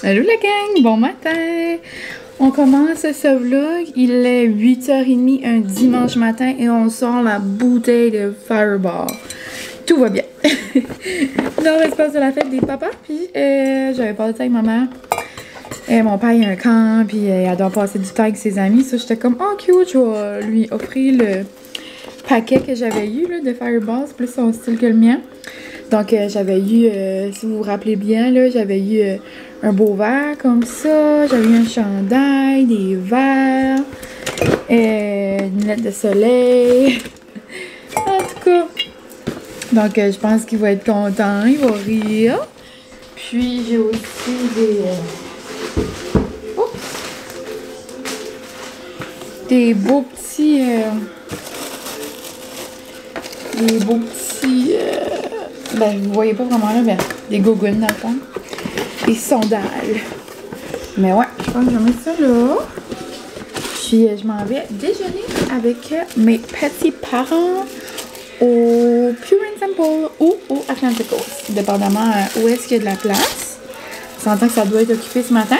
Allô la gang, bon matin! On commence ce vlog, il est 8h30 un dimanche matin et on sort la bouteille de Fireball. Tout va bien. Dans l'espace de la fête des papas, puis j'avais pas de temps avec ma mère. Mon père il a un camp, puis il adore passer du temps avec ses amis. Ça, j'étais comme, oh cute, je vais lui offrir le paquet que j'avais eu là, de Fireball. C'est plus son style que le mien. Donc, j'avais eu, si vous vous rappelez bien, là, j'avais eu un beau verre comme ça. J'avais eu un chandail, des verres, une lunette de soleil. En tout cas, donc je pense qu'il va être content, il va rire. Puis, j'ai aussi des beaux petits... ben, vous voyez pas vraiment là, mais des gougounes dans le fond. Des sandales. Mais ouais, je pense que je vais mettre ça là. Puis je m'en vais déjeuner avec mes petits parents au Pure and Simple ou au Atlantic Coast. Dépendamment où est-ce qu'il y a de la place. On s'entend que ça doit être occupé ce matin.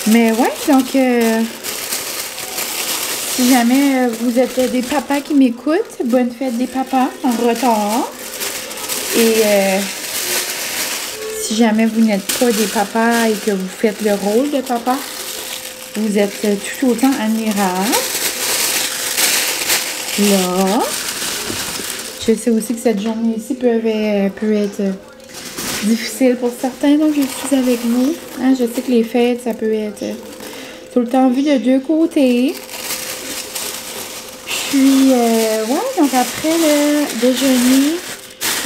Mais ouais, donc si jamais vous êtes des papas qui m'écoutent, bonne fête des papas en retard. Et si jamais vous n'êtes pas des papas et que vous faites le rôle de papa, vous êtes tout autant admirable. Là, je sais aussi que cette journée-ci peut être difficile pour certains, donc je suis avec vous. Hein, je sais que les fêtes, ça peut être tout le temps vu de deux côtés. Puis, ouais, donc après le déjeuner,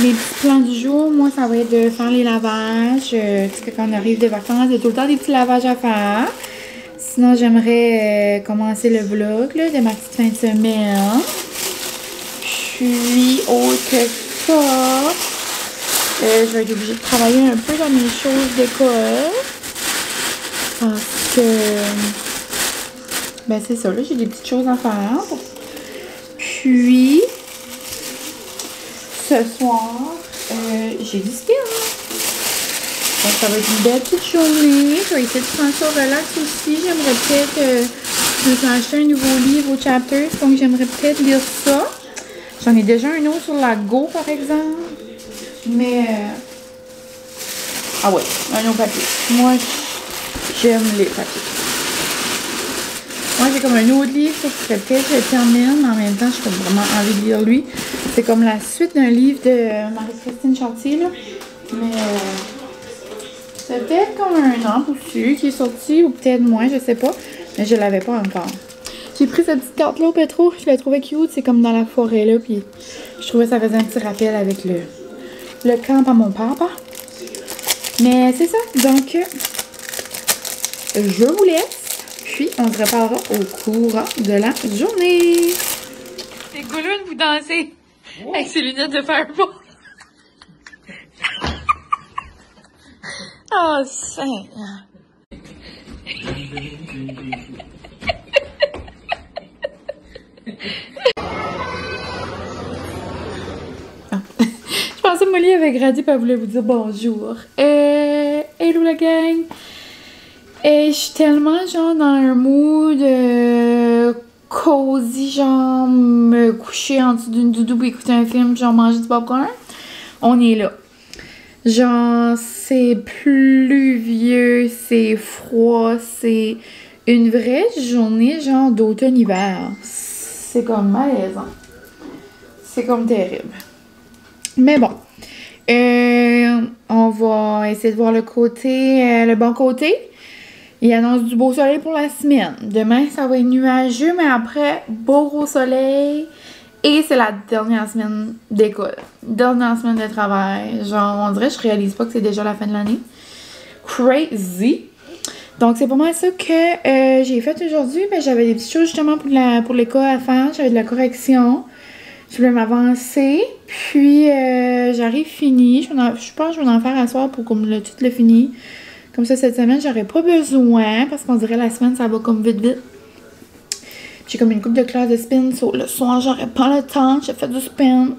mes petits plans du jour, moi, ça va être de faire les lavages. Parce que quand on arrive des vacances, il y a tout le temps des petits lavages à faire. Sinon, j'aimerais commencer le vlog là, de ma petite fin de semaine. Puis, autre que ça, je vais être obligée de travailler un peu dans mes choses d'école. Parce que, ben c'est ça, là, j'ai des petites choses à faire. Puis, ce soir, j'ai du spin. Donc, ça va être une belle petite journée. Je vais essayer de prendre ça relax aussi. J'aimerais peut-être... je me suis acheté un nouveau livre au Chapters, donc j'aimerais peut-être lire ça. J'en ai déjà un autre sur la Go, par exemple. Mais... ah ouais, un autre papier. Moi, j'aime les papiers. Moi, j'ai comme un autre livre, ça serait peut-être que je termine, mais en même temps, j'ai vraiment envie de lire lui. C'est comme la suite d'un livre de Marie-Christine Chartier, là. Mais c'est peut-être comme un an dessus qui est sorti, ou peut-être moins, je sais pas. Mais je l'avais pas encore. J'ai pris cette petite carte-là au pétro, je la trouvais cute, c'est comme dans la forêt, là. Puis je trouvais que ça faisait un petit rappel avec le camp à mon papa. Mais c'est ça, donc je vous laisse. Puis, on se reparlera au cours de la journée. Les goulounes, vous dansez avec ces lunettes de Fireball. Oh, Seigneur. Je pensais que Molly avait grandi et elle voulait vous dire bonjour. Hello la gang. Et je suis tellement genre dans un mood cozy, genre me coucher en dessous d'une doudou et écouter un film, genre manger du popcorn. On est là. Genre c'est pluvieux, c'est froid, c'est une vraie journée genre d'automne-hiver. C'est comme malaisant. C'est comme terrible. Mais bon. On va essayer de voir le bon côté. Il annonce du beau soleil pour la semaine. Demain, ça va être nuageux, mais après, beau gros soleil. Et c'est la dernière semaine d'école. Dernière semaine de travail. Genre, on dirait que je réalise pas que c'est déjà la fin de l'année. Crazy. Donc, c'est pas mal ça que j'ai fait aujourd'hui. Ben, j'avais des petites choses justement pour l'école à faire. J'avais de la correction. Je voulais m'avancer. Puis, j'arrive fini. Je pense que je vais en faire à soir pour comme tout le fini. Comme ça, cette semaine, j'aurais pas besoin parce qu'on dirait la semaine, ça va comme vite, vite. J'ai comme une couple de classes de spin. Le soir, j'aurais pas le temps. J'ai fait du spin.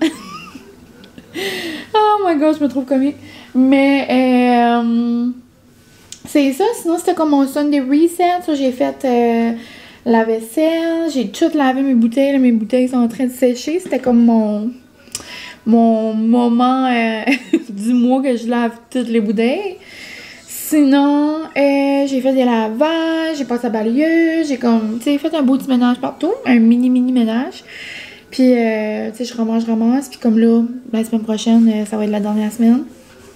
Oh my god, je me trouve comique. Mais c'est ça. Sinon, c'était comme mon Sunday reset. Ça, j'ai fait la vaisselle. J'ai tout lavé mes bouteilles. Là, mes bouteilles sont en train de sécher. C'était comme mon moment du mois que je lave toutes les bouteilles. Sinon, j'ai fait des lavages, j'ai passé la balayeuse, j'ai comme, tu sais, fait un beau petit ménage partout, un mini ménage. Puis, tu sais, je ramasse, puis comme là, la semaine prochaine, ça va être la dernière semaine.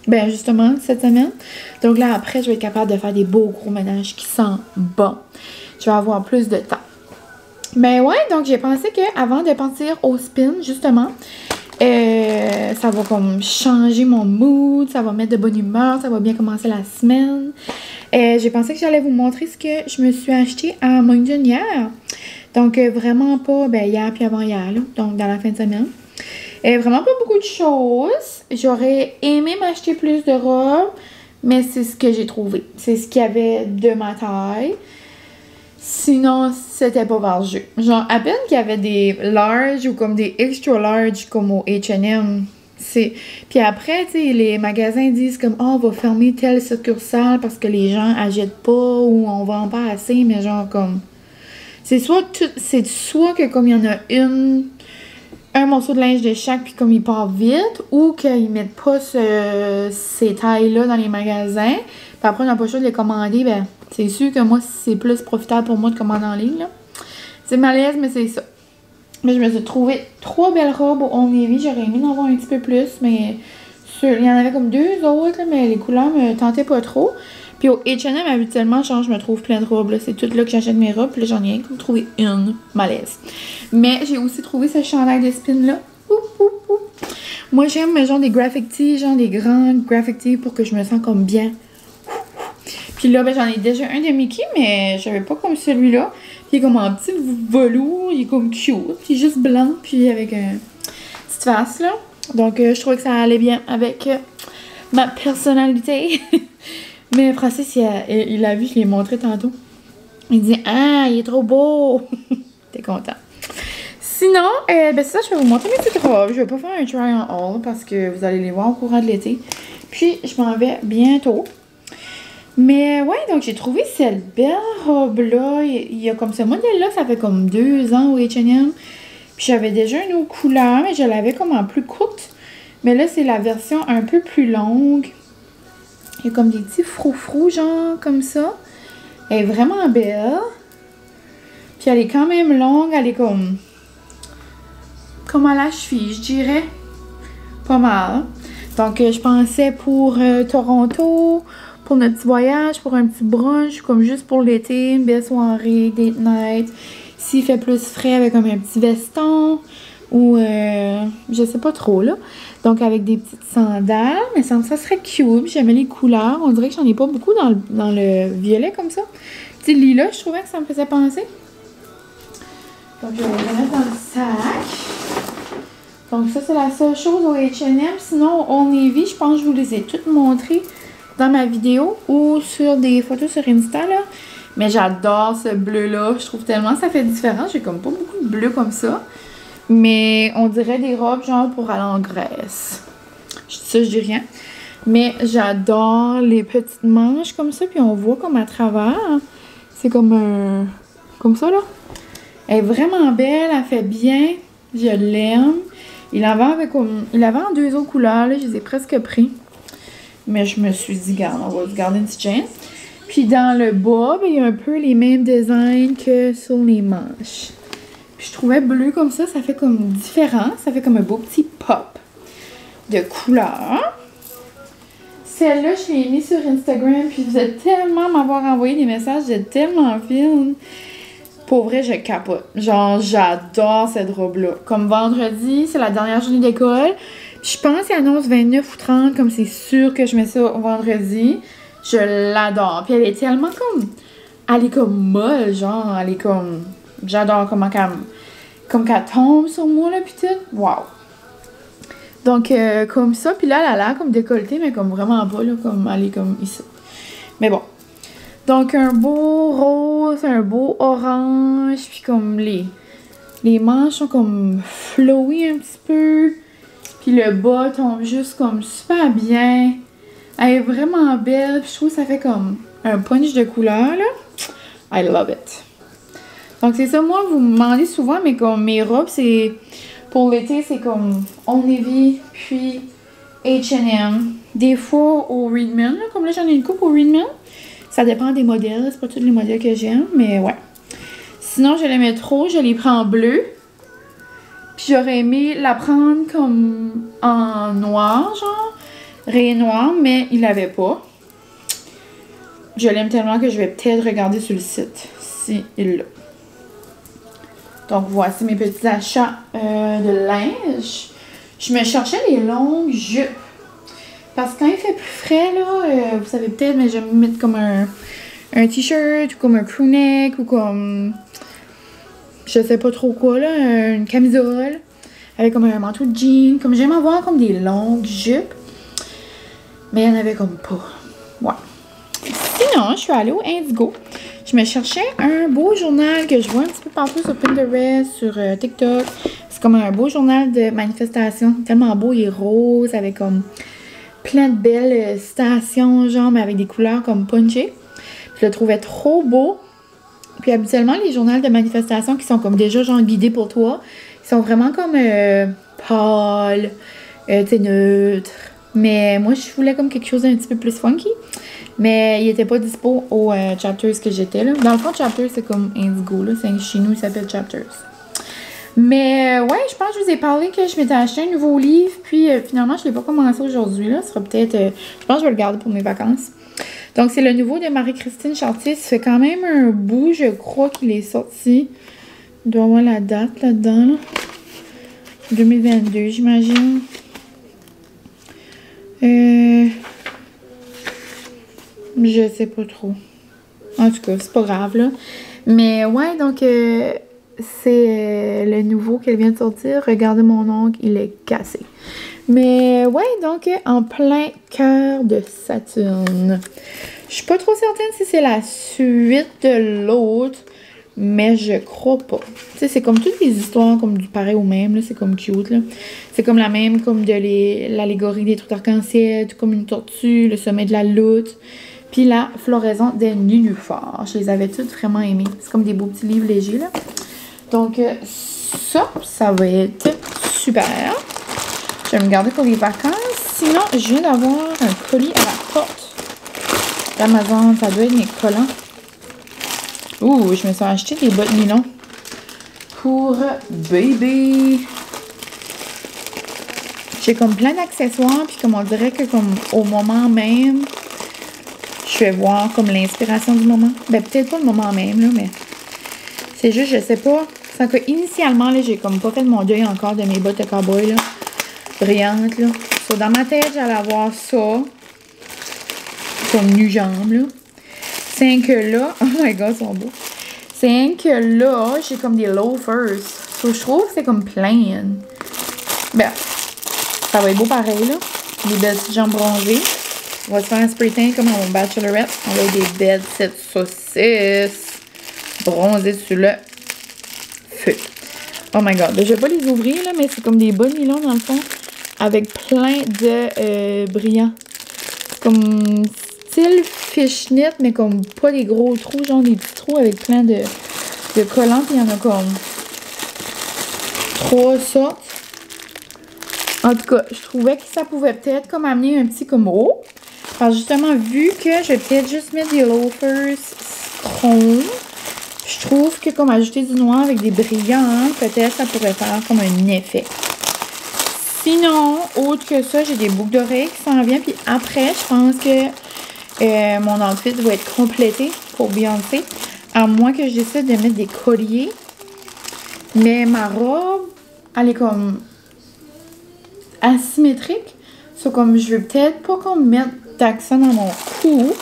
Ben, justement, cette semaine. Donc là, après, je vais être capable de faire des beaux gros ménages qui sentent bon. Je vais avoir plus de temps. Mais ouais, donc j'ai pensé qu'avant de partir au spin, justement, ça va comme changer mon mood, ça va mettre de bonne humeur, ça va bien commencer la semaine. J'ai pensé que j'allais vous montrer ce que je me suis acheté à Moncton hier. Donc vraiment pas, ben hier puis avant-hier, là, donc dans la fin de semaine. Vraiment pas beaucoup de choses. J'aurais aimé m'acheter plus de robes, mais c'est ce que j'ai trouvé. C'est ce qu'il y avait de ma taille. Sinon, c'était pas vers le jeu. Genre, à peine qu'il y avait des large ou comme des extra large comme au H&M. Puis après, tu sais, les magasins disent comme « Oh, on va fermer telle succursale parce que les gens achètent pas ou on vend pas assez. » Mais genre, comme... C'est soit que comme il y en a un morceau de linge de chaque puis comme il part vite ou qu'ils mettent pas ces tailles-là dans les magasins. Puis après, on n'a pas le choix de les commander, ben... C'est sûr que moi, c'est plus profitable pour moi de commander en ligne, là. C'est malaise, mais c'est ça. Mais je me suis trouvé 3 belles robes au Old Navy. J'aurais aimé en avoir un petit peu plus, mais il y en avait comme 2 autres, là, mais les couleurs me tentaient pas trop. Puis au H&M, habituellement, genre, je me trouve plein de robes, là. C'est tout là que j'achète mes robes, puis là, j'en ai rien comme trouvé une. Malaise. Mais j'ai aussi trouvé ce chandail de spin-là. Moi, j'aime, genre, des graphic tees, genre, des grands graphic tees pour que je me sens comme bien. Puis là, ben, j'en ai déjà un de Mickey, mais j'avais pas comme celui-là. Puis il est comme en petit velours, il est comme cute. Puis juste blanc, puis avec une petite face, là. Donc, je trouvais que ça allait bien avec ma personnalité. Mais Francis, il a vu, je l'ai montré tantôt. Il dit « Ah, il est trop beau! » T'es content. Sinon, ben c'est ça, je vais vous montrer mes petites robes. Je vais pas faire un try on haul parce que vous allez les voir au courant de l'été. Puis, je m'en vais bientôt. Mais ouais, donc j'ai trouvé cette belle robe-là. Il y a comme ce modèle-là, ça fait comme 2 ans au H&M. Puis j'avais déjà une autre couleur, mais je l'avais comme en plus courte. Mais là, c'est la version un peu plus longue. Il y a comme des petits froufrous, genre, comme ça. Elle est vraiment belle. Puis elle est quand même longue, elle est comme à la cheville, je dirais. Pas mal. Donc, je pensais pour Toronto... Pour notre petit voyage, pour un petit brunch, comme juste pour l'été, une belle soirée, date night. S'il fait plus frais avec comme un petit veston ou je sais pas trop là. Donc avec des petites sandales, mais ça serait cute. J'aimais les couleurs. On dirait que j'en ai pas beaucoup dans le violet comme ça. Petit lilas, je trouvais que ça me faisait penser. Donc je vais les mettre dans le sac. Donc ça c'est la seule chose au H&M. Sinon au Navy, je pense que je vous les ai toutes montrées dans ma vidéo ou sur des photos sur Insta, là. Mais j'adore ce bleu-là. Je trouve tellement que ça fait différent. J'ai comme pas beaucoup de bleu comme ça. Mais on dirait des robes genre pour aller en Grèce. Ça, je dis rien. Mais j'adore les petites manches comme ça. Puis on voit comme à travers. C'est comme comme ça, là. Elle est vraiment belle. Elle fait bien. Je l'aime. Il avait en 2 autres couleurs, là. Je les ai presque pris. Mais je me suis dit, regarde, on va se garder une petite chance. Puis dans le bas, ben, il y a un peu les mêmes designs que sur les manches. Puis je trouvais bleu comme ça fait comme différent. Ça fait comme un beau petit pop de couleur. Celle-là, je l'ai mis sur Instagram. Puis vous êtes tellement m'avoir envoyé des messages. Vous êtes tellement fine. Pour vrai, je capote. Genre, j'adore cette robe-là. Comme vendredi, c'est la dernière journée d'école. Je pense qu'il annonce 29 ou 30, comme c'est sûr que je mets ça vendredi. Je l'adore. Puis elle est tellement comme... Elle est comme molle, genre. Elle est comme... J'adore comment qu'elle tombe sur moi, là, puis tout. Wow! Donc, comme ça. Puis là, elle a l'air comme décolletée, mais comme vraiment pas, là. Comme elle est comme ici. Mais bon. Donc, un beau rose, un beau orange. Puis comme les manches sont comme flowy un petit peu. Puis le bas tombe juste comme super bien. Elle est vraiment belle. Puis je trouve que ça fait comme un punch de couleur, là. I love it. Donc, c'est ça. Moi, vous me demandez souvent, mais comme mes robes, c'est... Pour l'été, c'est comme Old Navy, puis H&M. Des fois au Reedman, là. Comme là, j'en ai une coupe au Reedman. Ça dépend des modèles. C'est pas tous les modèles que j'aime, mais ouais. Sinon, je l'aimais trop. Je l'ai pris en bleu. Puis j'aurais aimé la prendre comme en noir, genre. Rayon noir, mais il l'avait pas. Je l'aime tellement que je vais peut-être regarder sur le site si il l'a. Donc voici mes petits achats de linge. Je me cherchais les longues jupes. Parce que quand il fait plus frais, là, vous savez peut-être, mais j'aime mettre comme un t-shirt ou comme un crewneck ou comme... Je sais pas trop quoi, là, une camisole. Avec comme un manteau de jean. Comme j'aime avoir comme des longues jupes. Mais il n'y en avait comme pas. Ouais. Sinon, je suis allée au Indigo. Je me cherchais un beau journal que je vois un petit peu partout sur Pinterest, sur TikTok. C'est comme un beau journal de manifestation. Tellement beau, il est rose, avec comme plein de belles stations, genre, mais avec des couleurs comme punchées. Je le trouvais trop beau. Puis habituellement, les journaux de manifestation qui sont comme déjà genre guidés pour toi, ils sont vraiment comme pâles, tu sais, neutres. Mais moi, je voulais comme quelque chose d'un petit peu plus funky. Mais il était pas dispo au Chapters que j'étais, là. Dans le fond, Chapters, c'est comme Indigo, là. Chez nous, il s'appelle Chapters. Mais ouais, je pense que je vous ai parlé que je m'étais acheté un nouveau livre. Puis finalement, je l'ai pas commencé aujourd'hui, là. Ce sera peut-être... je pense que je vais le garder pour mes vacances. Donc, c'est le nouveau de Marie-Christine Chartier. Ça fait quand même un bout, je crois qu'il est sorti. Il doit avoir la date là-dedans, là. 2022, j'imagine. Je sais pas trop. En tout cas, c'est pas grave, là. Mais ouais, donc, c'est le nouveau qu'elle vient de sortir. Regardez mon ongle, il est cassé. Mais ouais, donc, en plein cœur de Saturne. Je suis pas trop certaine si c'est la suite de l'autre, mais je crois pas. Tu sais, c'est comme toutes les histoires comme du pareil au même, là. C'est comme cute, là. C'est comme la même, comme de l'allégorie des trucs arc-en-ciel, tout comme une tortue, le sommet de la lutte. Puis la floraison des nénuphars. Je les avais toutes vraiment aimées. C'est comme des beaux petits livres légers, là. Donc, ça va être super. Je vais me garder pour les vacances. Sinon, je viens d'avoir un colis à la porte d'Amazon. Ça doit être mes collants. Ouh, je me suis acheté des bottes nylon pour bébé. J'ai comme plein d'accessoires. Puis comme on dirait que comme au moment même... Je vais voir comme l'inspiration du moment. Ben, peut-être pas le moment même, là, mais c'est juste, je sais pas. Sans que, initialement, là, j'ai comme pas fait mon deuil encore de mes bottes de cowboy, là. Brillantes, là. So, dans ma tête, j'allais avoir ça. Comme nu-jambe, là. C'est que là, oh my god, ils sont beaux. C'est que là, j'ai comme des loafers. So, je trouve que c'est comme plein. Ben, ça va être beau pareil, là. Des belles petites jambes bronzées. On va se faire un spray tan comme à mon bachelorette. On va avoir des belles petites saucisses bronzées sur le feu. Oh my god. Je vais pas les ouvrir, là, mais c'est comme des bas nylon dans le fond. Avec plein de brillants. C'est comme style fishnet, mais comme pas des gros trous, genre des petits trous avec plein de collants. Puis il y en a comme 3 sortes. En tout cas, je trouvais que ça pouvait peut-être comme amener un petit comme haut. Alors justement, vu que je vais peut-être juste mettre des loafers chrome, je trouve que comme ajouter du noir avec des brillants, peut-être ça pourrait faire comme un effet. Sinon, autre que ça, j'ai des boucles d'oreilles qui s'en viennent. Puis après, je pense que mon outfit va être complété pour Beyoncé. À moins que je décide de mettre des colliers. Mais ma robe, elle est comme asymétrique. So, comme je veux peut-être pas qu'on mette d'accent dans mon cou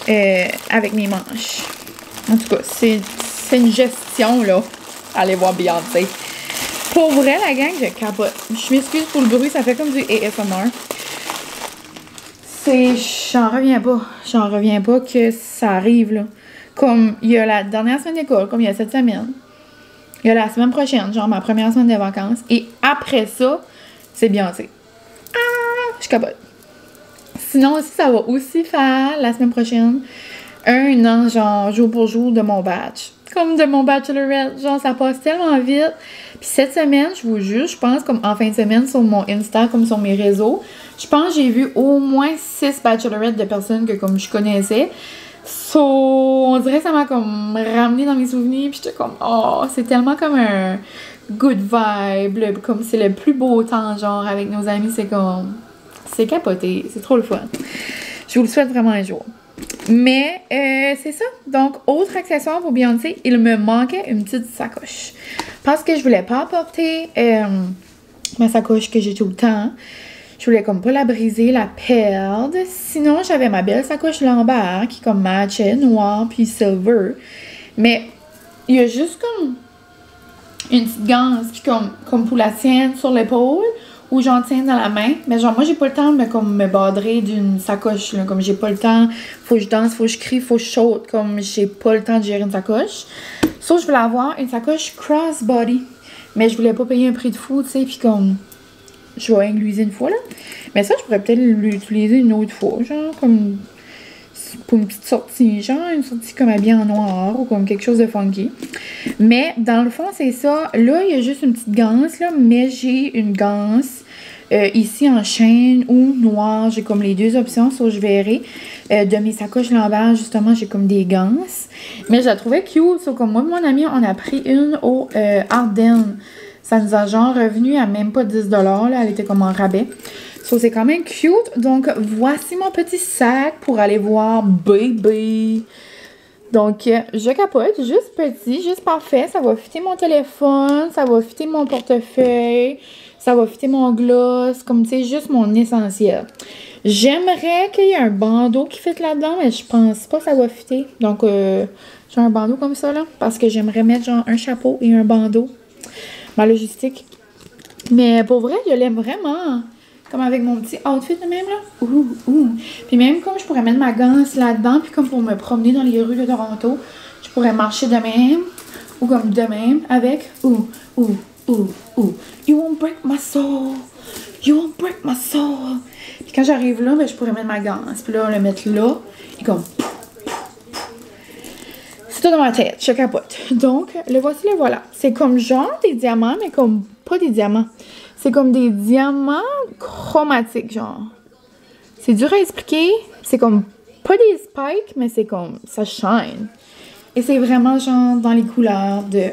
avec mes manches. En tout cas, c'est une gestion, là. Allez voir Beyoncé. Pour vrai, la gang, je capote. Je m'excuse pour le bruit, ça fait comme du ASMR. J'en reviens pas. J'en reviens pas que ça arrive, là. Comme il y a la dernière semaine d'école, comme il y a cette semaine. Il y a la semaine prochaine, genre ma première semaine de vacances. Et après ça, c'est Beyoncé. Ah! Je capote. Sinon aussi, ça va aussi faire la semaine prochaine un an, genre, jour pour jour de mon batch. Comme de mon bachelorette. Genre, ça passe tellement vite. Puis cette semaine, je vous jure, je pense, comme en fin de semaine, sur mon Insta, comme sur mes réseaux, je pense que j'ai vu au moins 6 bachelorettes de personnes que, comme, je connaissais. So, on dirait que ça m'a, comme, ramené dans mes souvenirs. Puis j'étais comme, oh, c'est tellement comme un good vibe. Comme, c'est le plus beau temps, genre, avec nos amis. C'est comme, c'est capoté. C'est trop le fun. Je vous le souhaite vraiment un jour. Mais c'est ça. Donc, autre accessoire pour Beyoncé, il me manquait une petite sacoche. Parce que je voulais pas apporter ma sacoche que j'ai tout le temps. Je voulais comme pas la briser, la perdre. Sinon, j'avais ma belle sacoche Lambert qui comme matchait, noir puis silver. Mais il y a juste comme une petite ganse puis comme pour la tienne sur l'épaule. Ou j'en tiens dans la main. Mais genre, moi, j'ai pas le temps de me badrer d'une sacoche. Là. Comme j'ai pas le temps, faut que je danse, faut que je crie, faut que je saute. Comme j'ai pas le temps de gérer une sacoche. Sauf je voulais avoir une sacoche crossbody. Mais je voulais pas payer un prix de fou, tu sais. Puis comme, je vais l'utiliser une fois, là. Mais ça, je pourrais peut-être l'utiliser une autre fois. Genre, comme pour une petite sortie. Genre, une sortie comme habillée en noir ou comme quelque chose de funky. Mais dans le fond, c'est ça. Là, il y a juste une petite ganse, là. Mais j'ai une ganse ici en chaîne ou noir. J'ai comme les deux options, ça je verrai. De mes sacoches Lambert, justement, j'ai comme des ganses. Mais je la trouvais cute. So, comme moi et mon ami, on a pris une au Ardennes. Ça nous a genre revenu à même pas 10 $. Là. Elle était comme en rabais. So, c'est quand même cute. Donc, voici mon petit sac pour aller voir Baby. Donc, je capote. Juste petit, juste parfait. Ça va fitter mon téléphone. Ça va fitter mon portefeuille. Ça va fitter mon gloss. Comme, tu sais, juste mon essentiel. J'aimerais qu'il y ait un bandeau qui fitte là-dedans, mais je pense pas que ça va fitter. Donc, j'ai un bandeau comme ça, là. Parce que j'aimerais mettre, genre, un chapeau et un bandeau. Ma logistique. Mais pour vrai, je l'aime vraiment. Comme avec mon petit outfit de même, là. Puis même comme je pourrais mettre ma ganse là-dedans, puis comme pour me promener dans les rues de Toronto, je pourrais marcher de même, ou comme de même, avec You won't break my soul. You won't break my soul. Puis quand j'arrive là, ben, je pourrais mettre ma ganse. Puis là, le mettre là, et comme... C'est tout dans ma tête, je capote. Donc, le voici, le voilà. C'est comme genre des diamants, mais comme pas des diamants. C'est comme des diamants chromatiques, genre. C'est dur à expliquer. C'est comme pas des spikes, mais c'est comme ça shine. Et c'est vraiment genre dans les couleurs de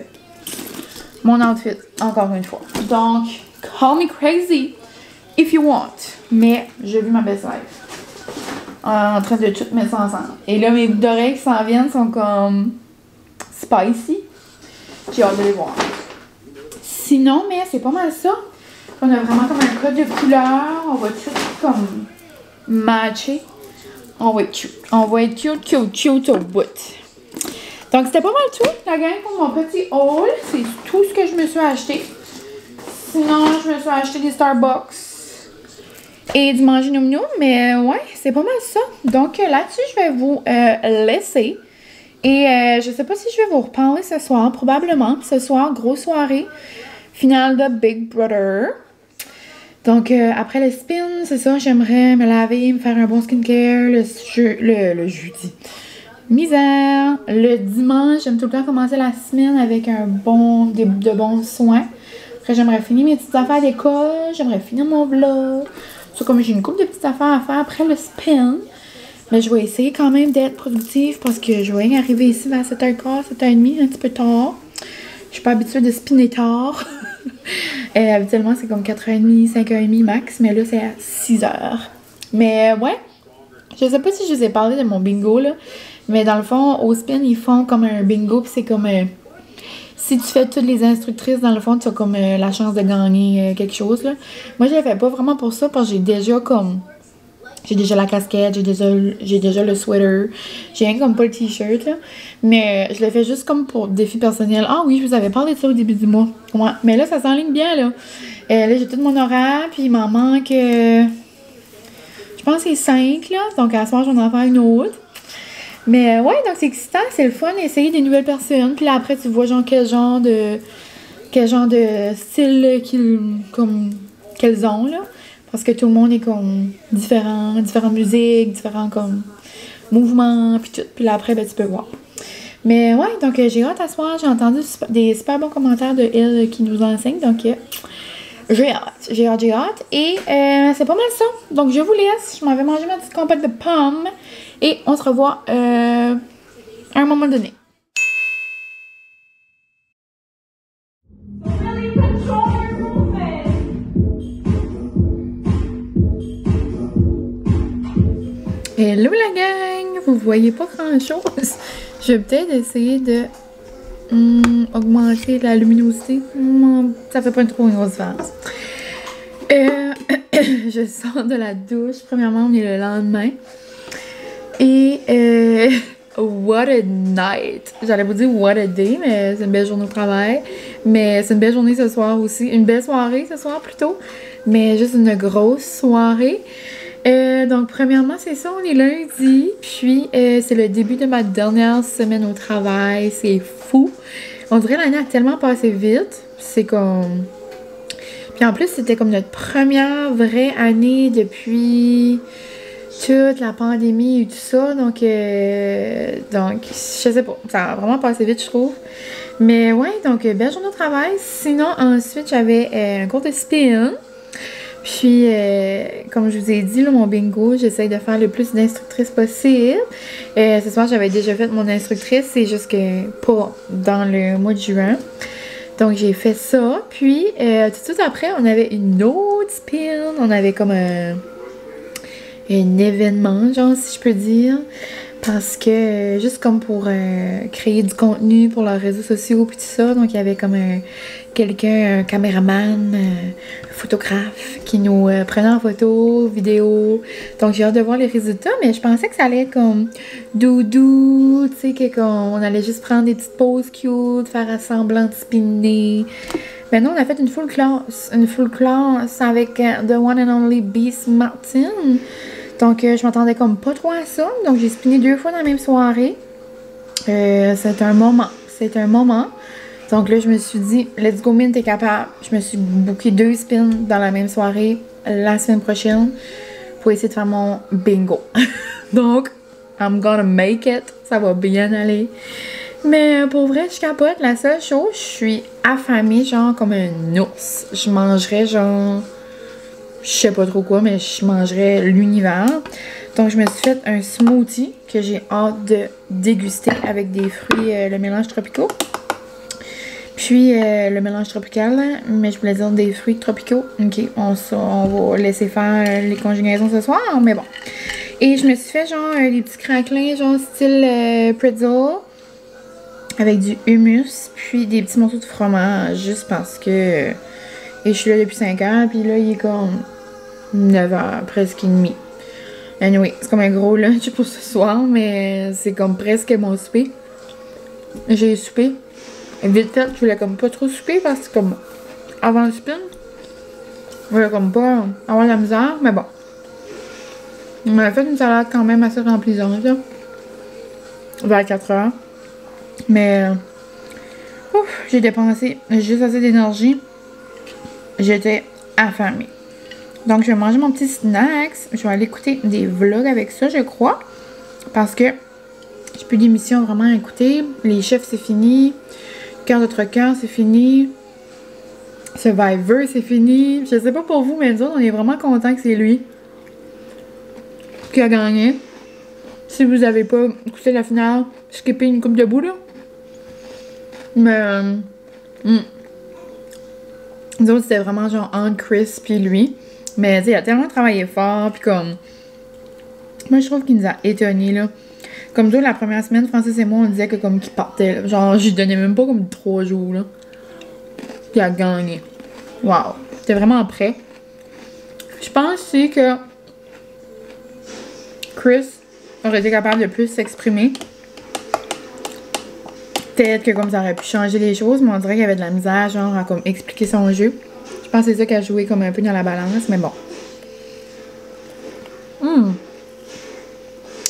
mon outfit, encore une fois. Donc, call me crazy if you want. Mais j'ai vu ma best life en train de tout mettre ça ensemble. Et là, mes boucles d'oreilles qui s'en viennent sont comme spicy. J'ai hâte de les voir. Sinon, mais c'est pas mal ça. On a vraiment comme un code de couleur. On va tout comme matcher. On va être cute. On va être cute au bout. Donc, c'était pas mal tout, la gang, pour mon petit haul. C'est tout ce que je me suis acheté. Sinon, je me suis acheté des Starbucks et du manger noum noum. Mais ouais, c'est pas mal ça. Donc, là-dessus, je vais vous laisser. Et je sais pas si je vais vous reparler ce soir. Probablement. Ce soir, grosse soirée. Finale de Big Brother. Donc, après le spin, c'est ça, j'aimerais me laver, me faire un bon skincare le jeudi. Misère! Le dimanche, j'aime tout le temps commencer la semaine avec de bons soins. Après, j'aimerais finir mes petites affaires d'école, j'aimerais finir mon vlog. C'est comme j'ai une couple de petites affaires à faire après le spin. Mais je vais essayer quand même d'être productive parce que je vais arriver ici vers 7h15, 7h30, un petit peu tard. Je suis pas habituée de spinner tard. Habituellement, c'est comme 4h30, 5h30 max, mais là, c'est à 6h. Mais ouais, je sais pas si je vous ai parlé de mon bingo, là, mais dans le fond, au spin, ils font comme un bingo, puis c'est comme... si tu fais toutes les instructrices, dans le fond, tu as comme la chance de gagner quelque chose, là. Moi, je le fais pas vraiment pour ça, parce que j'ai déjà la casquette, j'ai déjà le sweater. J'ai rien comme pas le t-shirt, là. Mais je le fais juste comme pour défi personnel. Ah oui, je vous avais parlé de ça au début du mois. Ouais. Mais là, ça s'enligne bien, là. Là, j'ai tout mon horaire, puis il m'en manque... je pense que c'est 5, là. Donc, à ce soir, j'en ai en faire une autre. Mais ouais, donc c'est excitant, c'est le fun d'essayer des nouvelles personnes. Puis là, après, tu vois genre quel genre de style qu'elles ont, là. Parce que tout le monde est comme différentes musiques, différents comme mouvements, puis tout. Puis là, après, ben, tu peux voir. Mais ouais, donc j'ai hâte à soir. J'ai entendu des super bons commentaires de elle qui nous enseigne. Donc j'ai hâte. Et c'est pas mal ça. Donc je vous laisse. Je m'en vais manger ma petite compote de pommes. Et on se revoit à un moment donné. Hello la gang! Vous voyez pas grand chose. Je vais peut-être essayer de augmenter la luminosité. Ça fait pas une trop grosse différence. Je sors de la douche. Premièrement, on est le lendemain. Et what a night! J'allais vous dire what a day, mais c'est une belle journée au travail. Mais c'est une belle journée ce soir aussi. Une belle soirée ce soir plutôt. Mais juste une grosse soirée. Donc, premièrement, c'est ça, on est lundi, puis c'est le début de ma dernière semaine au travail, c'est fou. On dirait l'année a tellement passé vite, c'est comme... Puis en plus, c'était comme notre première vraie année depuis toute la pandémie et tout ça, donc je sais pas, ça a vraiment passé vite, je trouve. Mais ouais, donc, belle journée au travail. Sinon, ensuite, j'avais un cours de spin. Puis, comme je vous ai dit, là, mon bingo, j'essaye de faire le plus d'instructrices possible. Ce soir, j'avais déjà fait mon instructrice, c'est juste que pas dans le mois de juin. Donc, j'ai fait ça. Puis, tout de suite après, on avait une autre spin. On avait comme un événement, genre, si je peux dire. Parce que, juste comme pour créer du contenu pour leurs réseaux sociaux puis tout ça. Donc, il y avait comme quelqu'un, un caméraman, un photographe qui nous prenait en photo, vidéo. Donc, j'ai hâte de voir les résultats, mais je pensais que ça allait être comme doudou, tu sais, qu'on allait juste prendre des petites poses cute, faire semblant de spinner. Mais non, on a fait une full class avec The One and Only Beast Martin. Donc, je m'attendais comme pas trop à ça. Donc, j'ai spiné 2 fois dans la même soirée. C'est un moment. Donc là, je me suis dit, let's go, Min, t'es capable. Je me suis booké 2 spins dans la même soirée la semaine prochaine pour essayer de faire mon bingo. Donc, I'm gonna make it. Ça va bien aller. Mais pour vrai, je capote. La seule chose, je suis affamée, genre comme un ours. Je mangerais genre... Je sais pas trop quoi, mais je mangerais l'univers. Donc, je me suis fait un smoothie que j'ai hâte de déguster avec des fruits, le mélange tropicaux. Puis, le mélange tropical, mais je voulais dire des fruits tropicaux. Ok, on va laisser faire les conjugaisons ce soir, mais bon. Et je me suis fait genre des petits craquelins, genre style pretzel, avec du hummus, puis des petits morceaux de fromage, juste parce que... Et je suis là depuis 5 heures, puis là, il est comme 9 heures, presque et demi. Anyway, c'est comme un gros lunch pour ce soir, mais c'est comme presque mon souper. J'ai soupé. Vite fait, je voulais comme pas trop souper parce que comme avant le spin, je voulais comme pas avoir de la misère, mais bon. On m'a fait une salade quand même assez remplissante, là. Vers 4 heures. Mais, j'ai dépensé juste assez d'énergie. J'étais affamée. Donc, je vais manger mon petit snacks. Je vais aller écouter des vlogs avec ça, je crois. Parce que j'ai plus d'émissions vraiment à écouter. Les chefs, c'est fini. Cœur de trucker, c'est fini. Survivor, c'est fini. Je sais pas pour vous, mais nous autres, on est vraiment contents que c'est lui qui a gagné. Si vous avez pas écouté la finale, skippez une coupe de bout, là. Mais, nous autres, c'était vraiment genre entre Chris puis lui. Mais, tu sais, il a tellement travaillé fort, puis comme... Moi, je trouve qu'il nous a étonnés, là. Comme toi, la première semaine, Francis et moi, on disait que comme qu'il partait, là. Genre, je lui donnais même pas comme 3 jours, là. Puis il a gagné. Wow. C'était vraiment prêt. Je pense aussi que Chris aurait été capable de plus s'exprimer. Peut-être que comme ça aurait pu changer les choses, mais on dirait qu'il y avait de la misère, genre, à comme expliquer son jeu. Je pense que c'est ça qui a joué comme un peu dans la balance, mais bon.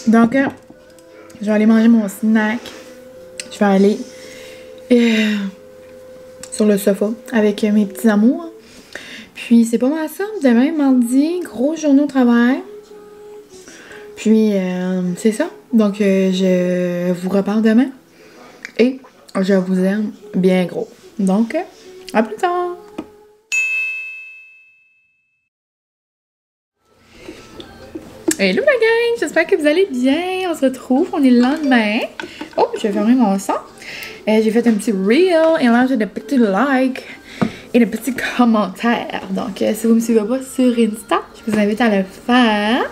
Donc, je vais aller manger mon snack. Je vais aller sur le sofa avec mes petits amours. Puis c'est pas mal ça. Demain, mardi, grosse journée au travail. Puis c'est ça. Donc je vous reparle demain. Et je vous aime bien gros. Donc, à plus tard! Hello la gang! J'espère que vous allez bien. On se retrouve, on est le lendemain. Oh, je vais fermer mon son. J'ai fait un petit reel et là j'ai des petits likes et des petits commentaires. Donc, si vous me suivez pas sur Insta, je vous invite à le faire.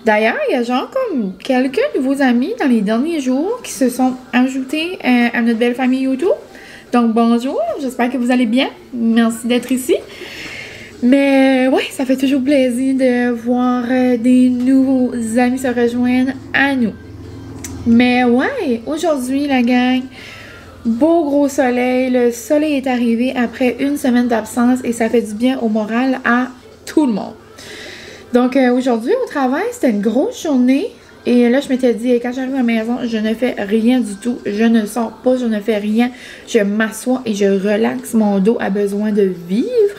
D'ailleurs, il y a genre comme quelques nouveaux amis dans les derniers jours qui se sont ajoutés à notre belle famille YouTube. Donc, bonjour, j'espère que vous allez bien. Merci d'être ici. Mais ouais, ça fait toujours plaisir de voir des nouveaux amis se rejoindre à nous. Mais ouais, aujourd'hui la gang, beau gros soleil. Le soleil est arrivé après une semaine d'absence et ça fait du bien au moral à tout le monde. Donc aujourd'hui au travail, c'était une grosse journée. Et là, je m'étais dit, quand j'arrive à la maison, je ne fais rien du tout. Je ne sors pas, je ne fais rien. Je m'assois et je relaxe. Mon dos a besoin de vivre.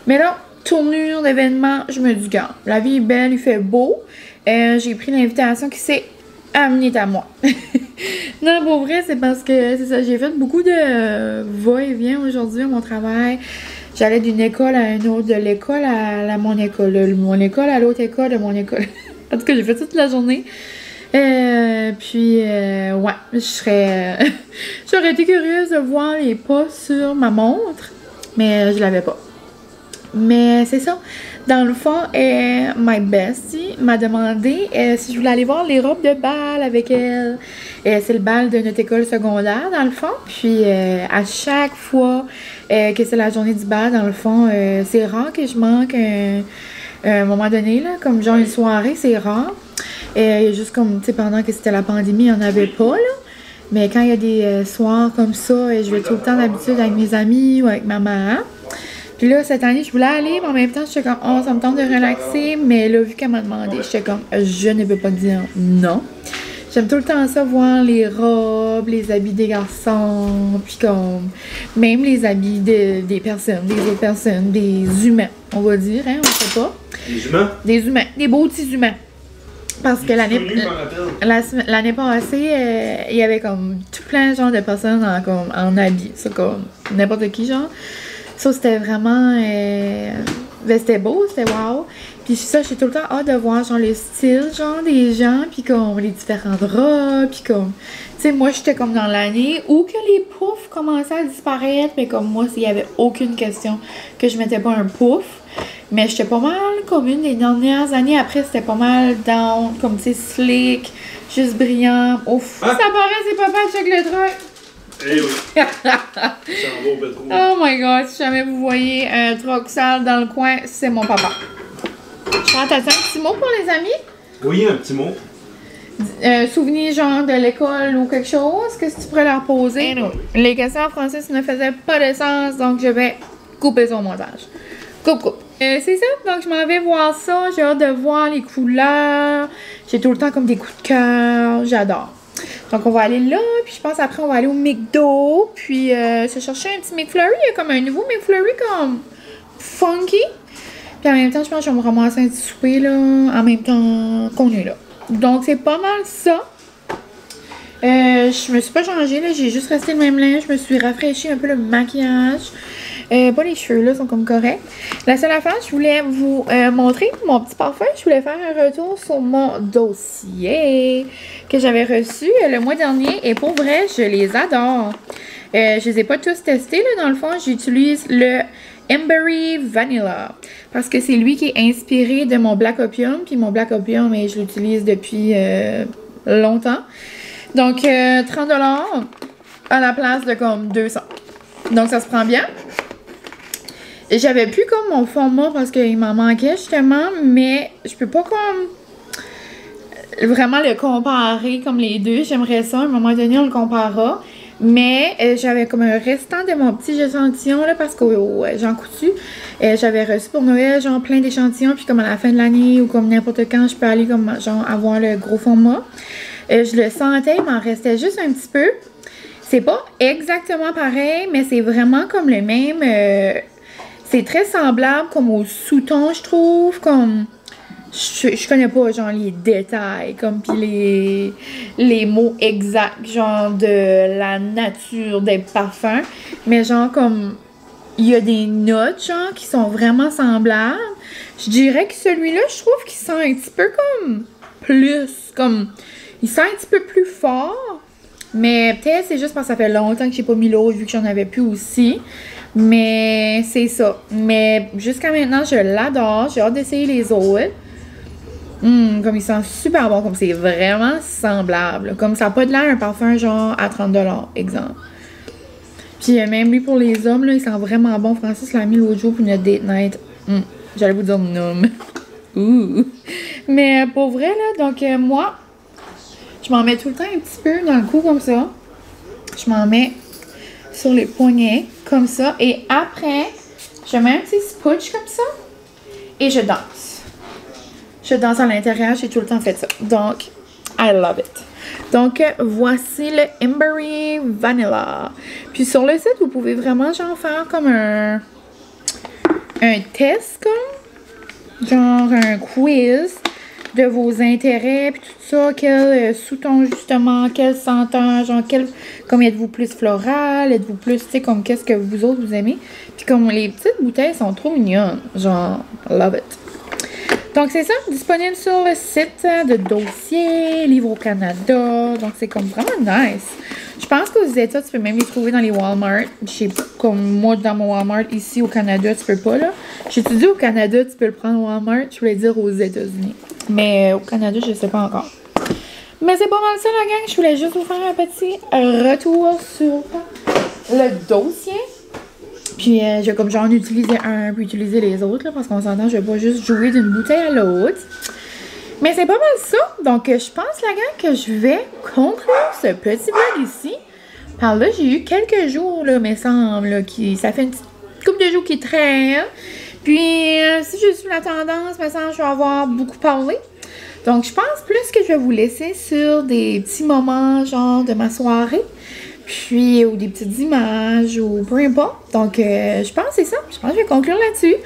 Mais là, tournure d'événement, je me dis, garde, la vie est belle, il fait beau. J'ai pris l'invitation qui s'est amenée à moi. Non, pour vrai, c'est parce que c'est ça, j'ai fait beaucoup de va-et-vient aujourd'hui à mon travail. J'allais d'une école à une autre, de l'école à mon école, de mon école à l'autre école, de mon école. En tout cas, j'ai fait toute la journée. Puis, ouais, j'aurais été curieuse de voir les pas sur ma montre, mais je l'avais pas. Mais c'est ça. Dans le fond, my bestie m'a demandé si je voulais aller voir les robes de bal avec elle. C'est le bal de notre école secondaire, dans le fond. Puis, à chaque fois que c'est la journée du bal, dans le fond, c'est rare que je manque un moment donné, là, comme genre une soirée, c'est rare. Juste comme, tu sais, pendant que c'était la pandémie, il n'y en avait pas, là. Mais quand il y a des soirs comme ça, je vais tout le temps d'habitude avec mes amis ou avec ma mère. Puis là, cette année, je voulais aller, mais en même temps, j'étais comme, oh, ça me tente de relaxer. Mais là, vu qu'elle m'a demandé, j'étais comme, je ne peux pas dire non. J'aime tout le temps ça, voir les robes, les habits des garçons, puis comme, même les habits des personnes, des autres personnes, des humains, on va dire, hein, on sait pas. Des humains? Des humains, des beaux petits humains. Parce que l'année passée, il y avait comme tout plein genre de personnes en habits, ça comme n'importe qui genre. Ça, c'était vraiment... c'était beau, c'était wow. Puis ça, j'ai tout le temps hâte de voir genre le style genre des gens, puis comme les différentes robes, puis comme... Tu sais, moi, j'étais comme dans l'année où que les poufs commençaient à disparaître, mais comme moi, il n'y avait aucune question que je mettais pas un pouf. Mais j'étais pas mal comme une des dernières années. Après, c'était pas mal down, comme tu sais, slick, juste brillant. Ouf, ça paraît, c'est papa, check le truc. Eh oui! Ça en va au pétrole. Oh my god, si jamais vous voyez un truc sale dans le coin, c'est mon papa. Je fais attention, un petit mot pour les amis? Oui, un petit mot. Souvenir genre de l'école ou quelque chose, qu'est-ce que tu pourrais leur poser? Les questions en français, ça ne faisait pas de sens, donc je vais couper son montage. Coupe. C'est ça, donc je m'en vais voir ça, j'ai hâte de voir les couleurs. J'ai tout le temps comme des coups de cœur, j'adore. Donc, on va aller là, puis je pense après, on va aller au McDo, puis se chercher un petit McFlurry. Il y a comme un nouveau McFlurry comme funky. Puis en même temps, je pense que je vais me ramasser un petit souper, là, en même temps qu'on est là. Donc, c'est pas mal ça. Je me suis pas changée, là, j'ai juste resté le même linge. Je me suis rafraîchi un peu le maquillage. Pas les cheveux, là, sont comme corrects. La seule affaire, je voulais vous montrer mon petit parfum. Je voulais faire un retour sur mon dossier que j'avais reçu le mois dernier. Et pour vrai, je les adore. Je les ai pas tous testés, là, dans le fond. J'utilise le Ambery Vanilla. Parce que c'est lui qui est inspiré de mon Black Opium. Puis mon Black Opium, je l'utilise depuis longtemps. Donc, 30$ à la place de comme 200. Donc, ça se prend bien. J'avais plus comme mon format parce qu'il m'en manquait justement, mais je peux pas comme vraiment le comparer comme les deux. J'aimerais ça, à un moment donné, on le comparera. Mais j'avais comme un restant de mon petit échantillon là parce que Jean Coutu, j'avais reçu pour Noël genre plein d'échantillons, puis comme à la fin de l'année ou comme n'importe quand, je peux aller comme genre avoir le gros format. Je le sentais, il m'en restait juste un petit peu. C'est pas exactement pareil, mais c'est vraiment comme le même... C'est très semblable comme au sous-ton, je trouve, comme... Je connais pas, genre, les détails, comme, pis les mots exacts, genre, de la nature des parfums. Mais, genre, comme, il y a des notes, genre, qui sont vraiment semblables. Je dirais que celui-là, je trouve qu'il sent un petit peu comme plus, comme, il sent un petit peu plus fort. Mais peut-être c'est juste parce que ça fait longtemps que j'ai pas mis l'autre, vu que j'en avais plus aussi. Mais c'est ça. Mais jusqu'à maintenant, je l'adore. J'ai hâte d'essayer les autres. Comme il sent super bon, comme c'est vraiment semblable. Comme ça n'a pas de l'air un parfum genre à 30$, exemple. Puis même lui pour les hommes, là, il sent vraiment bon. Francis l'a mis l'autre jour pour une date night. J'allais vous dire nom. Ouh. Mais pour vrai, là, donc moi, je m'en mets tout le temps un petit peu dans le cou comme ça. Je m'en mets sur les poignets comme ça. Et après, je mets un petit spooch comme ça. Et je danse. Je danse à l'intérieur, j'ai tout le temps fait ça. Donc, I love it. Donc, voici le Ambery Vanilla. Puis sur le site, vous pouvez vraiment genre faire comme un test, comme. Genre un quiz de vos intérêts, puis tout ça. Quel sous-ton, justement, quel senteur, genre, comme êtes-vous plus floral, êtes-vous plus, tu sais, comme qu'est-ce que vous autres vous aimez. Puis comme les petites bouteilles sont trop mignonnes. Genre, love it. Donc, c'est ça, disponible sur le site de Dossier, Livre au Canada. Donc, c'est comme vraiment nice. Je pense qu'aux États, tu peux même les trouver dans les Walmart. Je sais pas, comme moi, dans mon Walmart, ici au Canada, tu peux pas, là. J'étudie au Canada, tu peux le prendre au Walmart. Je voulais dire aux États-Unis. Mais au Canada, je sais pas encore. Mais c'est pas mal ça, la gang. Je voulais juste vous faire un petit retour sur le dossier. Puis, je vais comme genre utiliser un, puis utiliser les autres, là, parce qu'on s'entend, je vais pas juste jouer d'une bouteille à l'autre. Mais c'est pas mal ça. Donc, je pense, la gang, que je vais conclure ce petit vlog ici. Par là, j'ai eu quelques jours, là, me semble, là, ça fait une petite couple de jours qui traînent. Puis, si je suis la tendance, me semble, je vais avoir beaucoup parlé. Donc, je pense plus que je vais vous laisser sur des petits moments, genre, de ma soirée. Puis, ou des petites images, ou peu importe. Donc, je pense que c'est ça. Je pense que je vais conclure là-dessus.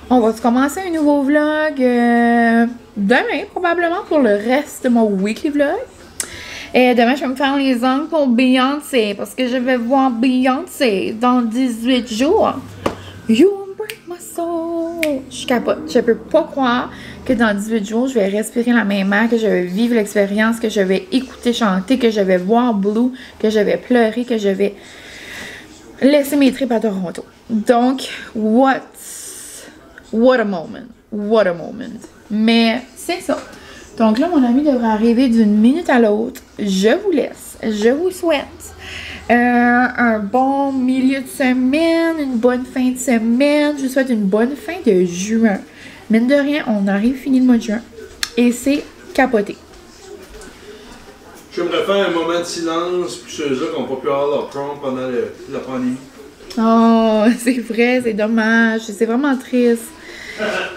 On va commencer un nouveau vlog demain, probablement, pour le reste de mon weekly vlog. Et demain, je vais me faire les ongles pour Beyoncé, parce que je vais voir Beyoncé dans 18 jours. You break my soul. Je capote. Je peux pas croire que dans 18 jours, je vais respirer la même air, que je vais vivre l'expérience, que je vais écouter chanter, que je vais voir Blue, que je vais pleurer, que je vais laisser mes tripes à Toronto. Donc, what a moment. What a moment. Mais c'est ça. Donc là, mon ami devrait arriver d'une minute à l'autre. Je vous laisse. Je vous souhaite un bon milieu de semaine, une bonne fin de semaine. Je vous souhaite une bonne fin de juin. Mine de rien, on arrive fini le mois de juin. Et c'est capoté. J'aimerais faire un moment de silence pour ceux-là qui n'ont pas pu avoir leur prom pendant la pandémie. Oh, c'est vrai, c'est dommage. C'est vraiment triste.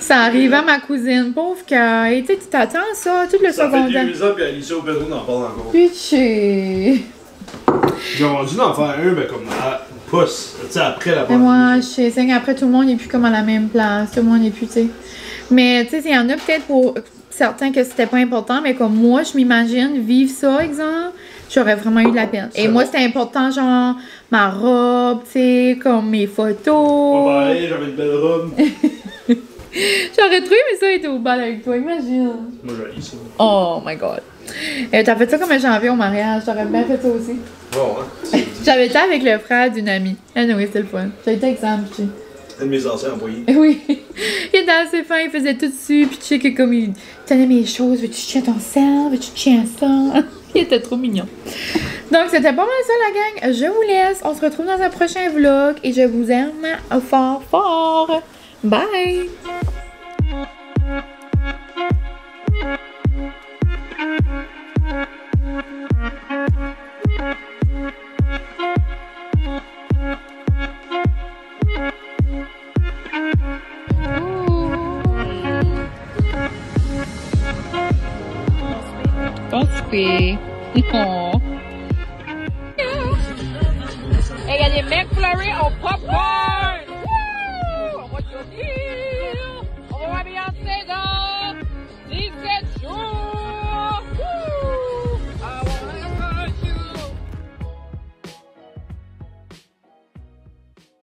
Ça arrive à ma cousine, pauvre cœur. Et tu t'attends à ça, tout le secondaire. Ça fait 2 ans, puis Alicia au Pedro n'en parle encore. Piché. J'aurais dû en faire un, mais comme pouce, tu sais, après la pandémie. Moi, je sais qu'après, tout le monde n'est plus comme à la même place. Tout le monde n'est plus, tu sais. Mais, tu sais, il y en a peut-être pour certains que c'était pas important, mais comme moi, je m'imagine vivre ça, exemple, j'aurais vraiment eu de la peine. Et moi, c'était important, genre, ma robe, tu sais, comme mes photos. Oh, ben, j'avais une belle robe. J'aurais trouvé, mais ça était au bal avec toi, imagine. Moi, j'ai ça. Oh my god. T'as fait ça comme un janvier au mariage, t'aurais bien fait ça aussi. Bon, hein. J'avais été avec le frère d'une amie. Anyway, c'était le fun. J'avais été avec Sam, tu sais. Un de mes anciens employés. Oui. Il était assez fin, il faisait tout dessus, puis tu sais que comme il tenait mes choses, veux-tu tiens ton sel, veux-tu tiens ça? Il était trop mignon. Donc, c'était pas mal ça, la gang. Je vous laisse. On se retrouve dans un prochain vlog et je vous aime fort, fort. Bye! Hey, il y a des McFlurry au popcorn!